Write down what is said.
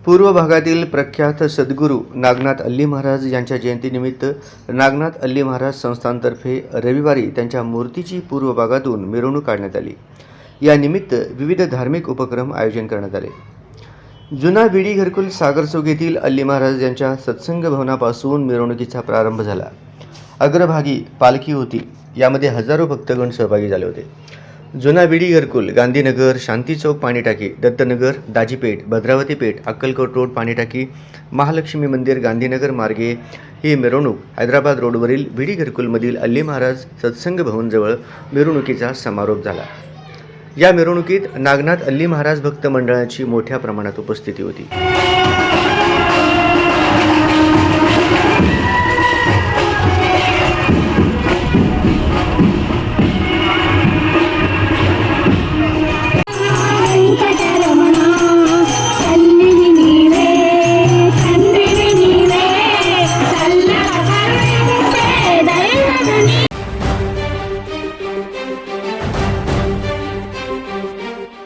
पूर्व भागातील प्रख्यात सद्गुरू नागनाथ अल्ली महाराज यांच्या जयंतीनिमित्त नागनाथ अल्ली महाराज संस्थानतर्फे रविवारी त्यांच्या मूर्तीची पूर्व भागातून मिरवणूक काढण्यात आली। या निमित्त विविध धार्मिक उपक्रम आयोजन करण्यात आले। जुना विडी घरकुल सागर चौक येथील अल्ली महाराज यांच्या सत्संग भवनापासून मिरवणुकीचा प्रारंभ झाला। अग्रभागी पालखी होती, यामध्ये हजारो भक्तगण सहभागी झाले होते। जुना विडी घरकुल, गांधीनगर, शांती चौक पाणीटाकी, दत्तनगर, दाजीपेठ, भद्रावती पेठ, अक्कलकोट रोड पाणीटाकी, महालक्ष्मी मंदिर, गांधीनगर मार्गे ही मिरवणूक हैदराबाद रोडवरील विडी घरकुलमधील अल्ली महाराज सत्संग भवनजवळ मिरवणुकीचा समारोप झाला। या मिरवणुकीत नागनाथ अल्ली महाराज भक्त मंडळाची मोठ्या प्रमाणात उपस्थिती होती।